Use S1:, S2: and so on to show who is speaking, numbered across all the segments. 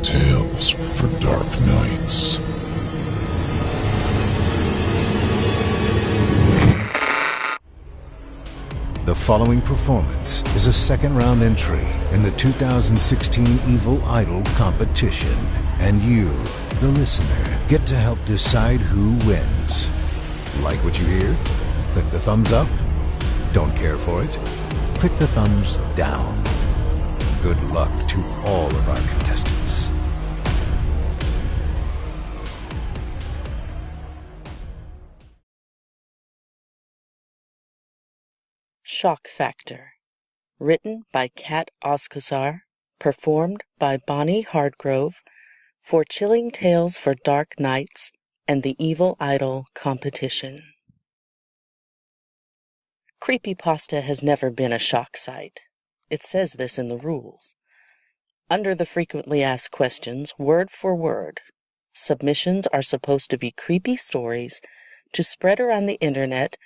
S1: tales for dark nights.
S2: The following performance is a second-round entry in the 2016 Evil Idol competition, and you, the listener, get to help decide who wins. Like what you hear? Click the thumbs up. Don't care for it? Click the thumbs down. Good luck to all of our contestants.
S3: Shock Factor. Written by Ozkosar. Performed by Bonny Hardgrove for Chilling Tales for Dark Nights and the Evil Idol competition. Creepypasta has never been a shock site. It says this in the rules. Under the frequently asked questions, word for word, submissions are supposed to be creepy stories to spread around the internet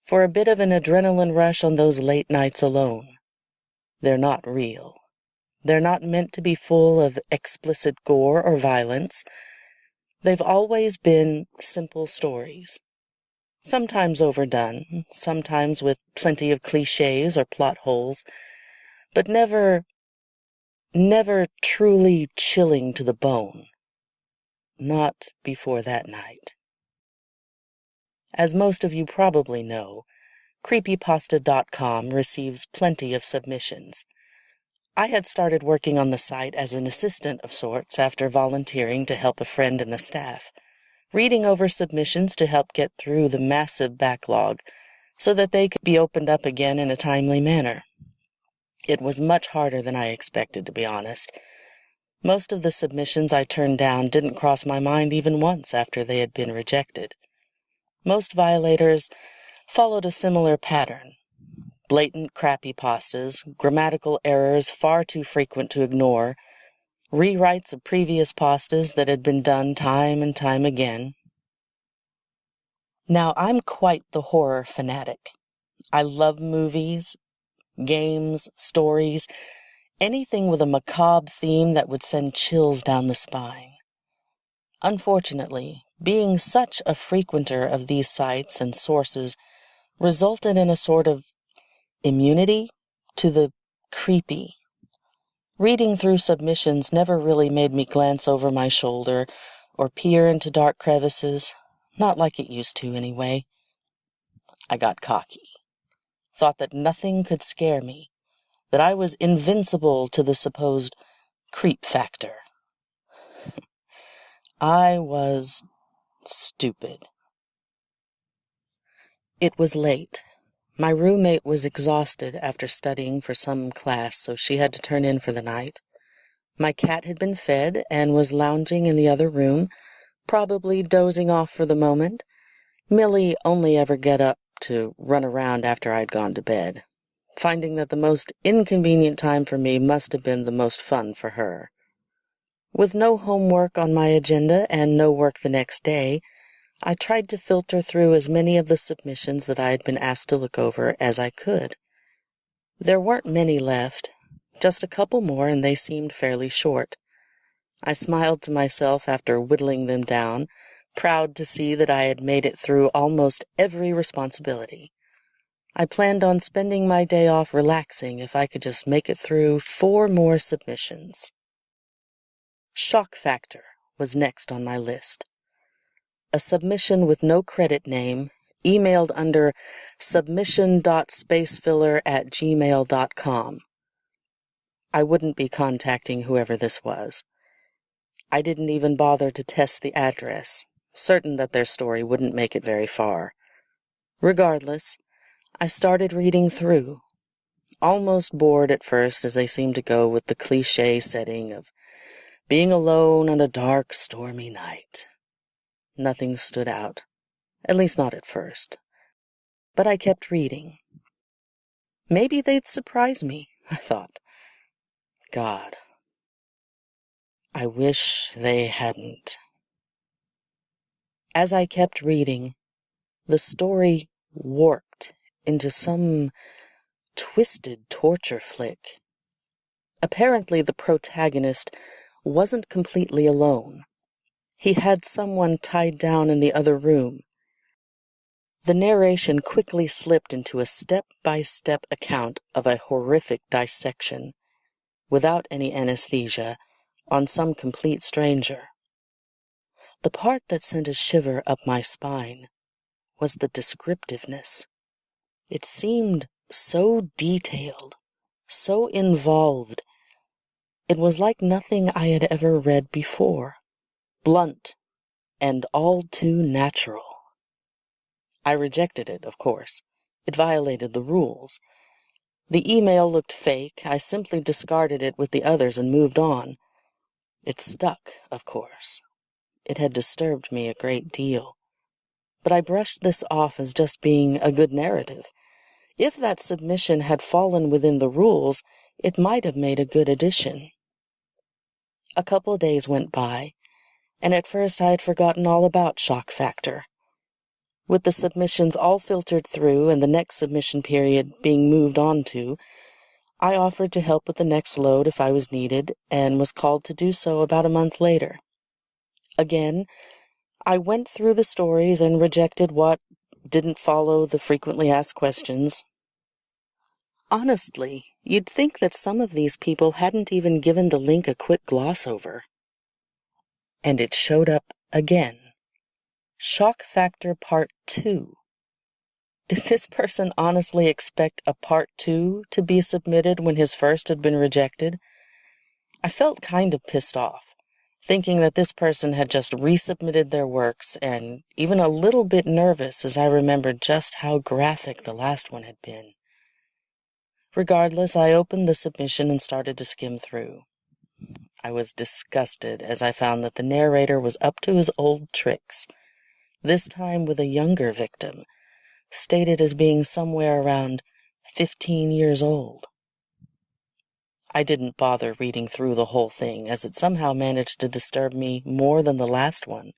S3: for a bit of an adrenaline rush on those late nights alone. They're not real. They're not meant to be full of explicit gore or violence. They've always been simple stories. Sometimes overdone, sometimes with plenty of cliches or plot holes, but never truly chilling to the bone. Not before that night. As most of you probably know, creepypasta.com receives plenty of submissions. I had started working on the site as an assistant of sorts after volunteering to help a friend in the staff, reading over submissions to help get through the massive backlog so that they could be opened up again in a timely manner. It was much harder than I expected, to be honest. Most of the submissions I turned down didn't cross my mind even once after they had been rejected. Most violators followed a similar pattern. Blatant creepypastas, grammatical errors far too frequent to ignore, rewrites of previous pastas that had been done time and time again. Now, I'm quite the horror fanatic. I love movies, games, stories, anything with a macabre theme that would send chills down the spine. Unfortunately, being such a frequenter of these sites and sources resulted in a sort of immunity to the creepy. Reading through submissions never really made me glance over my shoulder or peer into dark crevices, not like it used to anyway. I got cocky, thought that nothing could scare me, that I was invincible to the supposed creep factor. I was stupid. It was late. My roommate was exhausted after studying for some class, so she had to turn in for the night. My cat had been fed and was lounging in the other room, probably dozing off for the moment. Millie only ever get up to run around after I'd gone to bed, finding that the most inconvenient time for me must have been the most fun for her. With no homework on my agenda and no work the next day, I tried to filter through as many of the submissions that I had been asked to look over as I could. There weren't many left, just a couple more, and they seemed fairly short. I smiled to myself after whittling them down, proud to see that I had made it through almost every responsibility. I planned on spending my day off relaxing if I could just make it through 4 more submissions. Shock Factor was next on my list. A submission with no credit name, emailed under submission.spacefiller@gmail.com. I wouldn't be contacting whoever this was. I didn't even bother to test the address, certain that their story wouldn't make it very far. Regardless, I started reading through, almost bored at first as they seemed to go with the cliché setting of being alone on a dark, stormy night. Nothing stood out, at least not at first. But I kept reading. Maybe they'd surprise me, I thought. God, I wish they hadn't. As I kept reading, the story warped into some twisted torture flick. Apparently the protagonist wasn't completely alone. He had someone tied down in the other room. The narration quickly slipped into a step-by-step account of a horrific dissection, without any anesthesia, on some complete stranger. The part that sent a shiver up my spine was the descriptiveness. It seemed so detailed, so involved. It was like nothing I had ever read before, blunt and all too natural. I rejected it, of course. It violated the rules. The email looked fake. I simply discarded it with the others and moved on. It stuck, of course. It had disturbed me a great deal. But I brushed this off as just being a good narrative. If that submission had fallen within the rules, it might have made a good addition. A couple days went by, and at first I had forgotten all about shock factor. With the submissions all filtered through and the next submission period being moved on to, I offered to help with the next load if I was needed, and was called to do so about a month later. Again, I went through the stories and rejected what didn't follow the frequently asked questions. Honestly, you'd think that some of these people hadn't even given the link a quick gloss over. And it showed up again. Shock Factor Part 2. Did this person honestly expect a Part 2 to be submitted when his first had been rejected? I felt kind of pissed off, thinking that this person had just resubmitted their works, and even a little bit nervous as I remembered just how graphic the last one had been. Regardless, I opened the submission and started to skim through. I was disgusted as I found that the narrator was up to his old tricks, this time with a younger victim, stated as being somewhere around 15 years old. I didn't bother reading through the whole thing, as it somehow managed to disturb me more than the last one.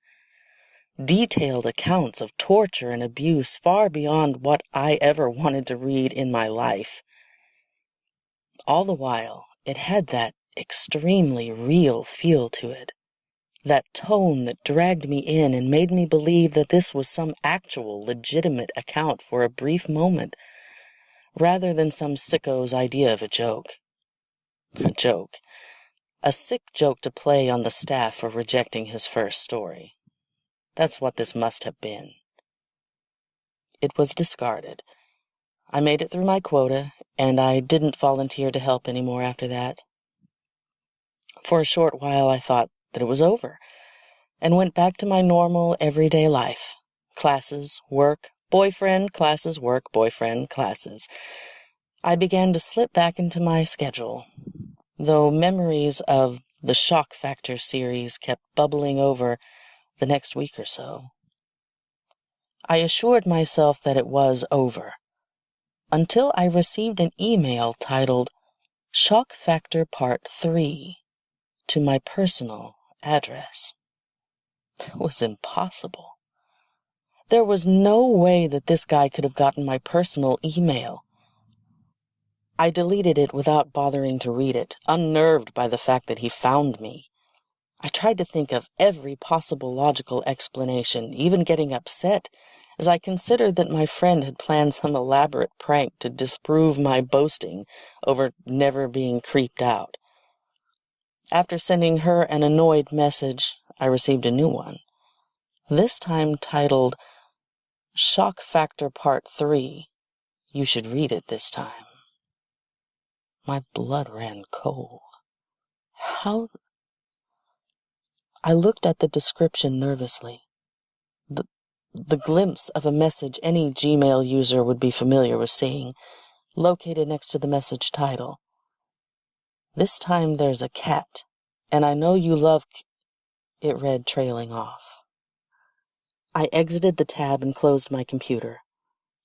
S3: Detailed accounts of torture and abuse far beyond what I ever wanted to read in my life. All the while, it had that extremely real feel to it. That tone that dragged me in and made me believe that this was some actual, legitimate account for a brief moment, rather than some sicko's idea of a joke. A joke. A sick joke to play on the staff for rejecting his first story. That's what this must have been. It was discarded. I made it through my quota, and I didn't volunteer to help anymore after that. For a short while I thought that it was over, and went back to my normal, everyday life. Classes, work, boyfriend, classes, work, boyfriend, classes. I began to slip back into my schedule, though memories of the Shock Factor series kept bubbling over the next week or so. I assured myself that it was over, until I received an email titled Shock Factor Part 3 to my personal address. It was impossible. There was no way that this guy could have gotten my personal email. I deleted it without bothering to read it, unnerved by the fact that he found me. I tried to think of every possible logical explanation, even getting upset, as I considered that my friend had planned some elaborate prank to disprove my boasting over never being creeped out. After sending her an annoyed message, I received a new one, this time titled Shock Factor Part 3. You should read it this time. My blood ran cold. How? I looked at the description nervously. The glimpse of a message any Gmail user would be familiar with seeing, located next to the message title. This time there's a cat, and I know you love it read, trailing off. I exited the tab and closed my computer.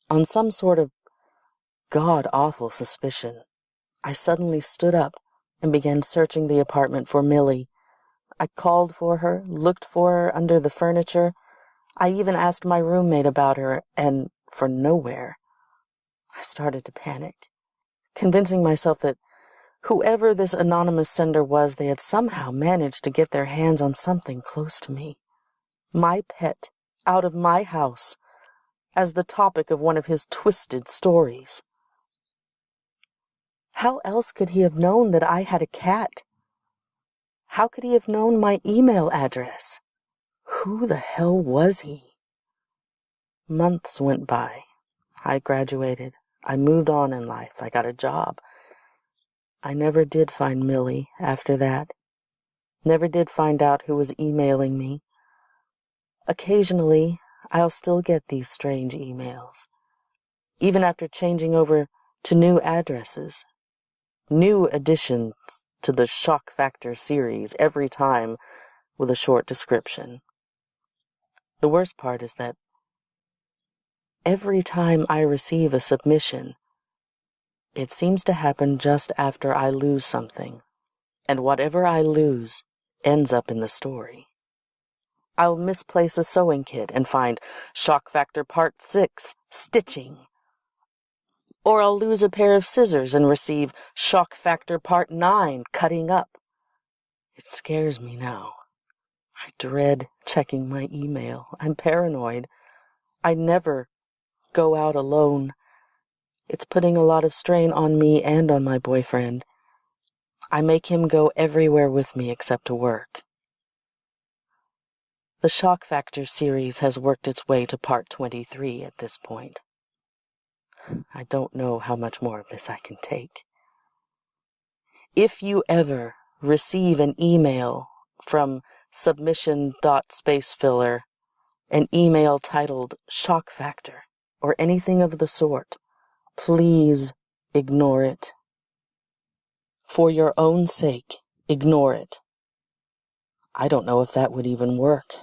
S3: On some sort of god-awful suspicion, I suddenly stood up and began searching the apartment for Millie. I called for her, looked for her under the furniture. I even asked my roommate about her, and for nowhere. I started to panic, convincing myself that Whoever this anonymous sender was, they had somehow managed to get their hands on something close to me. My pet, out of my house, as the topic of one of his twisted stories. How else could he have known that I had a cat? How could he have known my email address? Who the hell was he? Months went by. I graduated. I moved on in life. I got a job. I never did find Millie after that. Never did find out who was emailing me. Occasionally, I'll still get these strange emails, even after changing over to new addresses. New additions to the Shock Factor series every time with a short description. The worst part is that every time I receive a submission, it seems to happen just after I lose something, and whatever I lose ends up in the story. I'll misplace a sewing kit and find Shock Factor Part 6, Stitching. Or I'll lose a pair of scissors and receive Shock Factor Part 9, Cutting Up. It scares me now. I dread checking my email. I'm paranoid. I never go out alone. It's putting a lot of strain on me and on my boyfriend. I make him go everywhere with me except to work. The Shock Factor series has worked its way to Part 23 at this point. I don't know how much more of this I can take. If you ever receive an email from submission.spacefiller, an email titled Shock Factor, or anything of the sort, please ignore it. For your own sake, ignore it. I don't know if that would even work.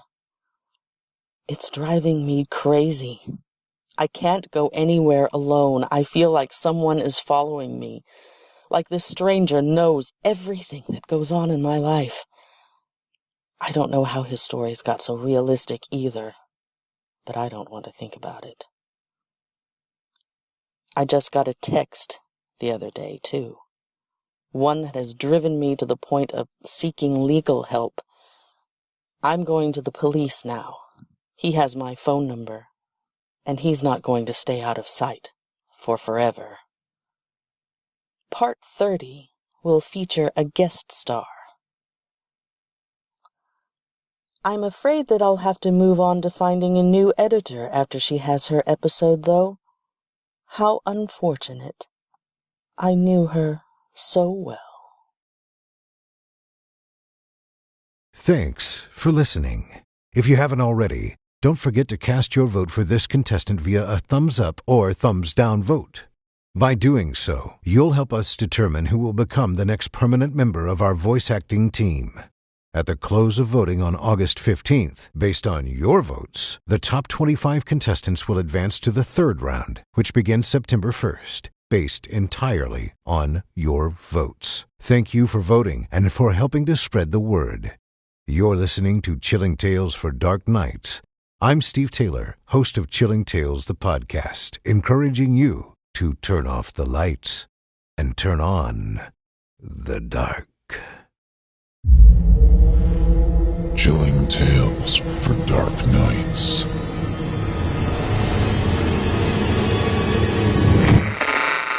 S3: It's driving me crazy. I can't go anywhere alone. I feel like someone is following me, like this stranger knows everything that goes on in my life. I don't know how his stories got so realistic either, but I don't want to think about it. I just got a text the other day, too. One that has driven me to the point of seeking legal help. I'm going to the police now. He has my phone number, and he's not going to stay out of sight for forever. Part 30 will feature a guest star. I'm afraid that I'll have to move on to finding a new editor after she has her episode, though. How unfortunate. I knew her so well.
S2: Thanks for listening. If you haven't already, don't forget to cast your vote for this contestant via a thumbs up or thumbs down vote. By doing so, you'll help us determine who will become the next permanent member of our voice acting team. At the close of voting on August 15th, based on your votes, the top 25 contestants will advance to the third round, which begins September 1st, based entirely on your votes. Thank you for voting and for helping to spread the word. You're listening to Chilling Tales for Dark Nights. I'm Steve Taylor, host of Chilling Tales, the podcast, encouraging you to turn off the lights and turn on the dark.
S1: Chilling Tales for Dark Nights.